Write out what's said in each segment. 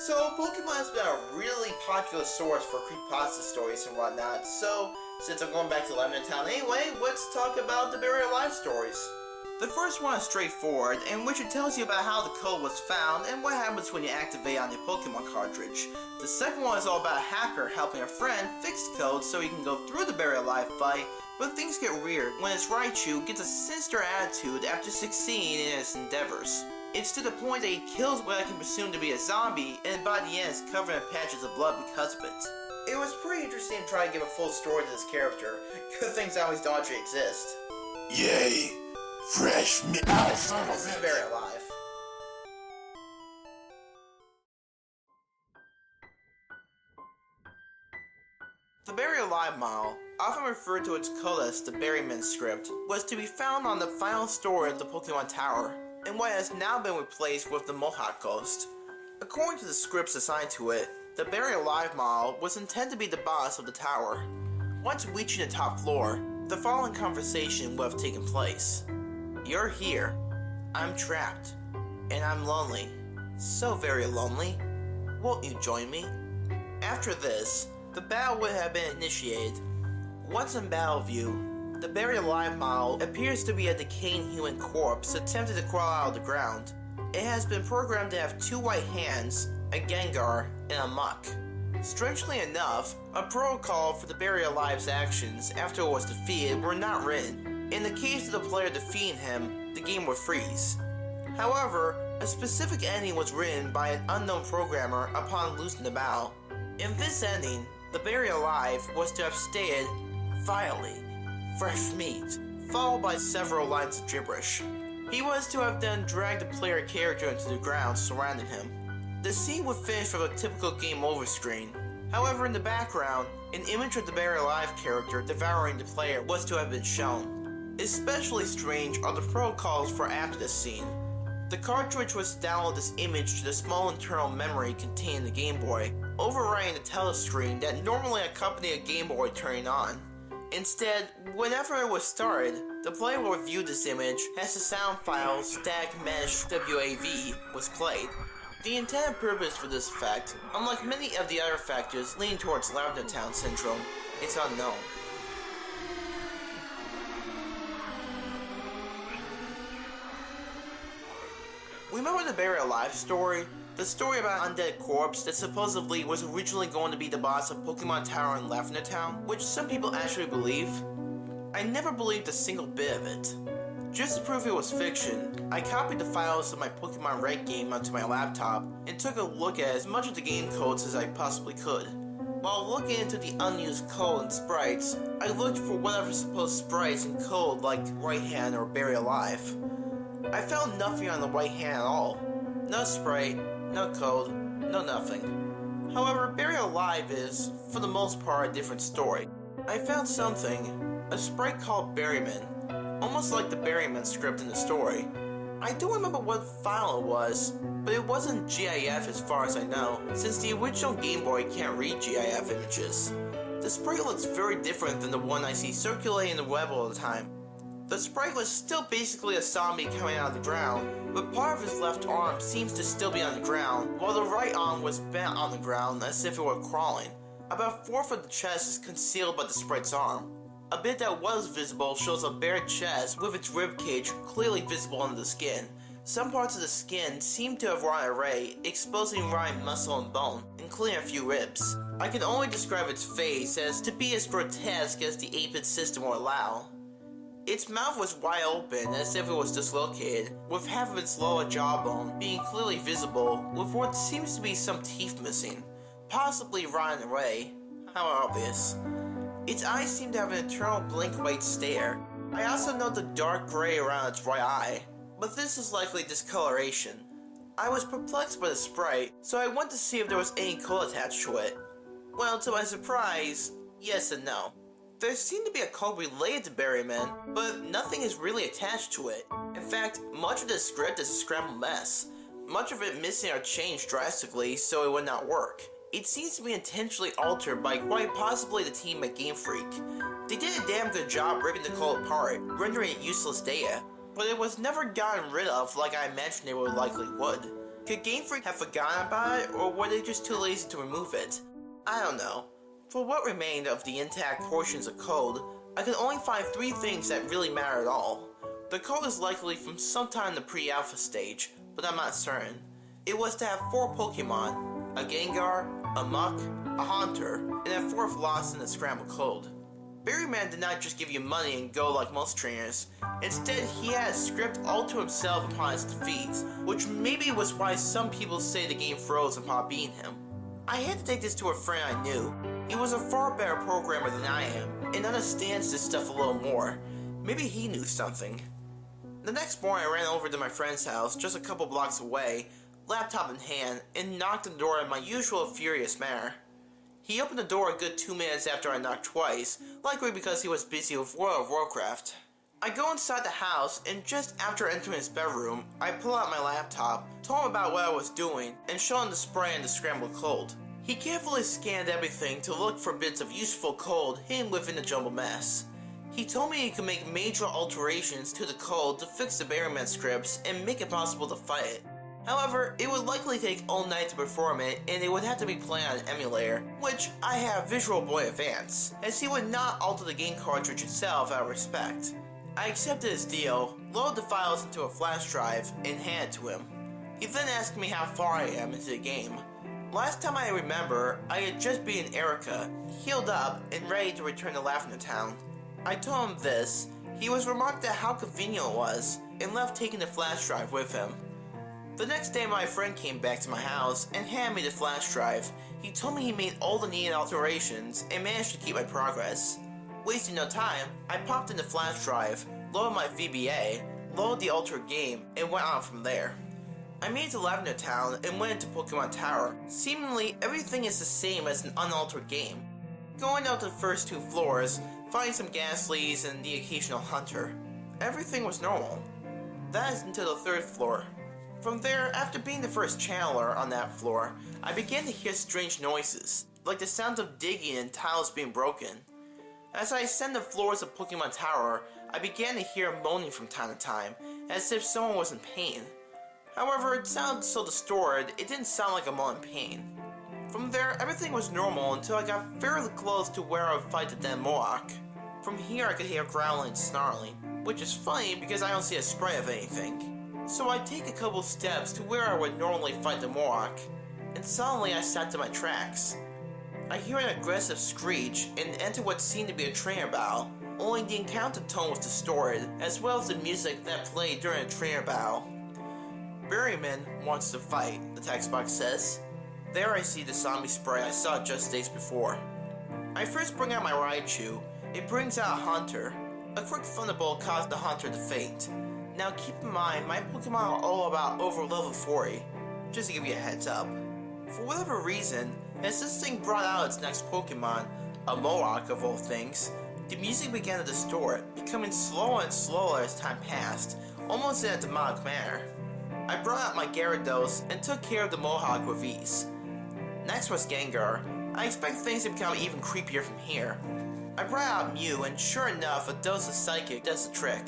So, Pokemon has been a really popular source for Creepypasta stories and whatnot, so since I'm going back to Lavender Town anyway, let's talk about the Buried Alive stories. The first one is straightforward, in which it tells you about how the code was found and what happens when you activate on your Pokemon cartridge. The second one is all about a hacker helping a friend fix the code so he can go through the Buried Alive fight, but things get weird when his Raichu gets a sinister attitude after succeeding in his endeavors. It's to the point that he kills what I can presume to be a zombie, and by the end is covered in patches of blood because of it. It was pretty interesting to try to give a full story to this character. Good things always don't actually exist. Yay! Fresh meat! This is Buried Alive. The Buried Alive model, often referred to its code as the Buryman script, was to be found on the final story of the Pokemon Tower, and what has now been replaced with the Mohawk Ghost. According to the scripts assigned to it, the Buried Alive model was intended to be the boss of the tower. Once reaching the top floor, the following conversation would have taken place. You're here, I'm trapped, and I'm lonely. So very lonely. Won't you join me? After this, the battle would have been initiated. Once in battle view, the Buried Alive model appears to be a decaying human corpse attempting to crawl out of the ground. It has been programmed to have 2 white hands, a Gengar, and a Muck. Strangely enough, a protocol for the Buried Alive's actions after it was defeated were not written. In the case of the player defeating him, the game would freeze. However, a specific ending was written by an unknown programmer upon losing the battle. In this ending, the Buried Alive was to have stated, "Finally, fresh meat," followed by several lines of gibberish. He was to have then dragged the player character into the ground surrounding him. The scene would finish with a typical game over screen. However, in the background, an image of the Buried Alive character devouring the player was to have been shown. Especially strange are the protocols for after this scene. The cartridge was to download this image to the small internal memory contained in the Game Boy, overriding the telescreen that normally accompanied a Game Boy turning on. Instead, whenever it was started, the player will review this image as the sound file Staticmesh.wav was played. The intended purpose for this effect, unlike many of the other factors leaning towards Lavender Town syndrome, is unknown. Remember the Buried Alive story? The story about an undead corpse that supposedly was originally going to be the boss of Pokemon Tower in Lavender Town, which some people actually believe? I never believed a single bit of it. Just to prove it was fiction, I copied the files of my Pokemon Red game onto my laptop and took a look at as much of the game codes as I possibly could. While looking into the unused code and sprites, I looked for whatever supposed sprites and code like Right Hand or Buried Alive. I found nothing on the right hand at all. No sprite, no code, no nothing. However, Buried Alive is, for the most part, a different story. I found something, a sprite called Buryman, almost like the Buryman script in the story. I don't remember what file it was, but it wasn't GIF as far as I know, since the original Game Boy can't read GIF images. The sprite looks very different than the one I see circulating the web all the time. The sprite was still basically a zombie coming out of the ground, but part of his left arm seems to still be on the ground, while the right arm was bent on the ground as if it were crawling. About 1/4 of the chest is concealed by the sprite's arm. A bit that was visible shows a bare chest with its ribcage clearly visible under the skin. Some parts of the skin seem to have rotted away, exposing rotting muscle and bone, including a few ribs. I can only describe its face as to be as grotesque as the 8-bit system will allow. Its mouth was wide open as if it was dislocated, with half of its lower jawbone being clearly visible with what seems to be some teeth missing, possibly rotting away. How obvious. Its eyes seem to have an eternal blink-white stare. I also note the dark gray around its right eye, but this is likely discoloration. I was perplexed by the sprite, so I went to see if there was any code attached to it. Well, to my surprise, yes and no. There seemed to be a code related to Buryman, but nothing is really attached to it. In fact, much of the script is a scrambled mess. Much of it missing or changed drastically so it would not work. It seems to be intentionally altered by quite possibly the team at Game Freak. They did a damn good job ripping the code apart, rendering it useless data, but it was never gotten rid of like I imagined they would likely would. Could Game Freak have forgotten about it, or were they just too lazy to remove it? I don't know. For what remained of the intact portions of code, I could only find 3 things that really matter at all. The code is likely from sometime in the pre-alpha stage, but I'm not certain. It was to have 4 Pokemon, a Gengar, a Muck, a Haunter, and a 4th lost in the scrambled code. Buryman did not just give you money and go like most trainers. Instead, he had a script all to himself upon his defeats, which maybe was why some people say the game froze upon beating him. I had to take this to a friend I knew. He was a far better programmer than I am, and understands this stuff a little more. Maybe he knew something. The next morning I ran over to my friend's house, just a couple blocks away, laptop in hand, and knocked on the door in my usual furious manner. He opened the door a good 2 minutes after I knocked twice, likely because he was busy with World of Warcraft. I go inside the house, and just after entering his bedroom, I pull out my laptop, told him about what I was doing, and show him the spray and the scrambled code. He carefully scanned everything to look for bits of useful code hidden within the jumbled mess. He told me he could make major alterations to the code to fix the Buryman scripts and make it possible to fight it. However, it would likely take all night to perform it, and it would have to be played on an emulator, which I have Visual Boy Advance, as he would not alter the game cartridge itself out of respect. I accepted his deal, loaded the files into a flash drive, and handed it to him. He then asked me how far I am into the game. Last time I remember, I had just beaten Erica, healed up, and ready to return to Lavender Town. I told him this. He was remarked at how convenient it was, and left taking the flash drive with him. The next day my friend came back to my house and handed me the flash drive. He told me he made all the needed alterations and managed to keep my progress. Wasting no time, I popped in the flash drive, loaded my VBA, loaded the altered game, and went on from there. I made it to Lavender Town and went into Pokemon Tower. Seemingly, everything is the same as an unaltered game. Going out to the first 2 floors, finding some Ghastlies and the occasional Hunter. Everything was normal. That is until the 3rd floor. From there, after being the first channeler on that floor, I began to hear strange noises, like the sounds of digging and tiles being broken. As I ascended the floors of Pokemon Tower, I began to hear moaning from time to time, as if someone was in pain. However, it sounded so distorted, it didn't sound like a moan in pain. From there, everything was normal until I got fairly close to where I would fight the dead Mohawk. From here I could hear growling and snarling, which is funny because I don't see a spray of anything. So I take a couple steps to where I would normally fight the Mohawk, and suddenly I stopped in my tracks. I hear an aggressive screech and enter what seemed to be a trainer battle, only the encounter tone was distorted, as well as the music that played during a trainer battle. Buryman wants to fight, the text box says. There I see the zombie spray I saw just days before. I first bring out my Raichu. It brings out a Haunter. A quick Thunderbolt caused the Haunter to faint. Now keep in mind, my Pokemon are all about over level 40, just to give you a heads up. For whatever reason, as this thing brought out its next Pokemon, a Mohawk of all things, the music began to distort, becoming slower and slower as time passed, almost in a demonic manner. I brought out my Gyarados and took care of the Mohawk with ease. Next was Gengar. I expect things to become even creepier from here. I brought out Myuu, and sure enough, a dose of Psychic does the trick.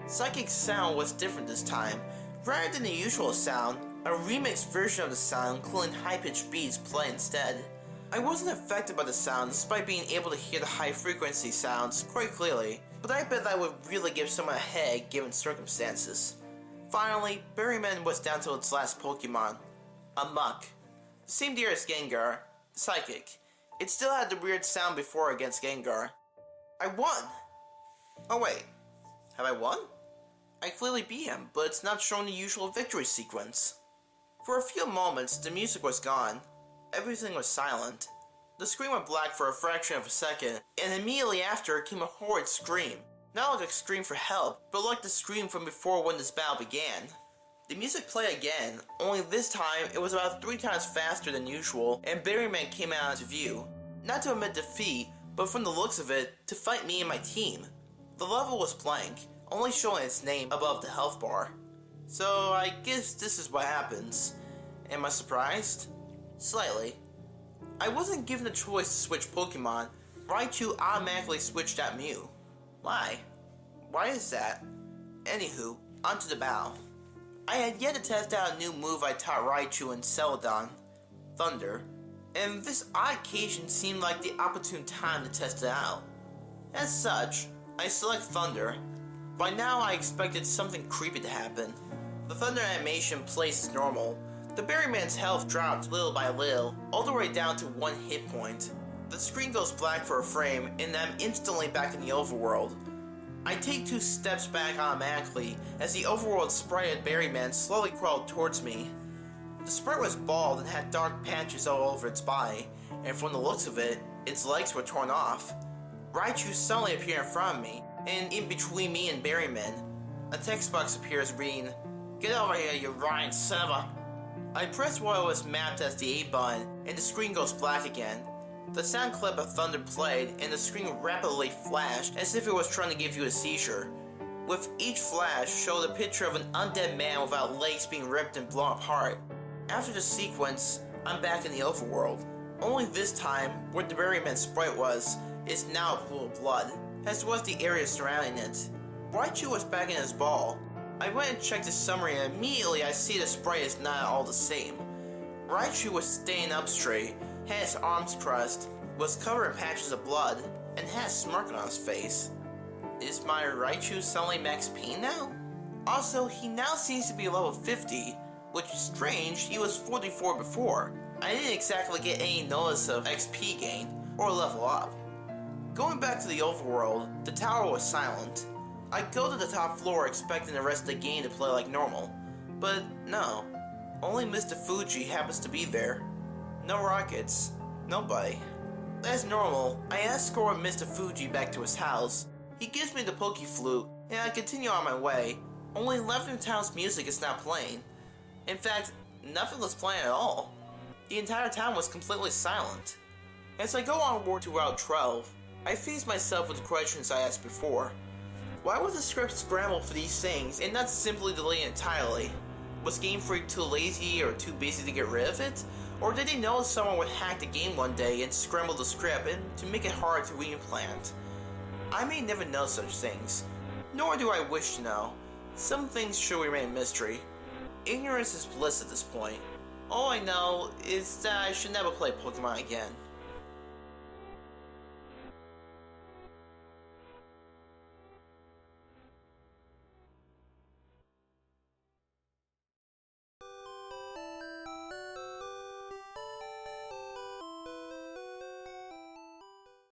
Psychic's sound was different this time. Rather than the usual sound, a remixed version of the sound including high-pitched beats play instead. I wasn't affected by the sound despite being able to hear the high-frequency sounds quite clearly, but I bet that would really give someone a headache given circumstances. Finally, Buryman was down to its last Pokemon, a Muck. Same deer as Gengar, Psychic. It still had the weird sound before against Gengar. I won! Oh wait, have I won? I clearly beat him, but it's not showing the usual victory sequence. For a few moments, the music was gone. Everything was silent. The screen went black for a fraction of a second, and immediately after came a horrid scream. Not like a scream for help, but like the scream from before when this battle began. The music played again, only this time it was about 3 times faster than usual, and Buryman came out into view. Not to admit defeat, but from the looks of it, to fight me and my team. The level was blank, only showing its name above the health bar. So I guess this is what happens. Am I surprised? Slightly. I wasn't given a choice to switch Pokemon. Raichu automatically switched at Myuu. Why? Why is that? Anywho, onto the battle. I had yet to test out a new move I taught Raichu and Celadon, Thunder, and this odd occasion seemed like the opportune time to test it out. As such, I select Thunder. By now I expected something creepy to happen. The Thunder animation plays as normal. The Buryman's health dropped little by little, all the way down to 1 hit point. The screen goes black for a frame, and I'm instantly back in the overworld. I take 2 steps back automatically as the overworld sprite of Buryman slowly crawled towards me. The sprite was bald and had dark patches all over its body, and from the looks of it, its legs were torn off. Raichu suddenly appeared in front of me, and in between me and Buryman. A text box appears reading, "Get over here, you Ryan son of a..." I press what was mapped as the A button, and the screen goes black again. The sound clip of Thunder played, and the screen rapidly flashed as if it was trying to give you a seizure. With each flash, showed a picture of an undead man without legs being ripped and blown apart. After the sequence, I'm back in the overworld. Only this time, where the Buryman sprite was, is now a pool of blood, as was the area surrounding it. Raichu was back in his ball. I went and checked the summary, and immediately I see the sprite is not all the same. Raichu was staying up straight, had his arms crossed, was covered in patches of blood, and had a smirk on his face. Is my Raichu suddenly Max P now? Also, he now seems to be level 50, which is strange, he was 44 before. I didn't exactly get any notice of XP gain, or level up. Going back to the overworld, the tower was silent. I go to the top floor expecting the rest of the game to play like normal, but no. Only Mr. Fuji happens to be there. No rockets. Nobody. As normal, I escort Mr. Fuji back to his house. He gives me the Poke Flute, and I continue on my way. Only Lavender Town's music is not playing. In fact, nothing was playing at all. The entire town was completely silent. As I go onward to Route 12, I face myself with the questions I asked before. Why would the script scramble for these things and not simply delete it entirely? Was Game Freak too lazy or too busy to get rid of it? Or did they know someone would hack the game one day and scramble the script and to make it hard to reimplant? I may never know such things, nor do I wish to know. Some things should remain a mystery. Ignorance is bliss at this point. All I know is that I should never play Pokemon again.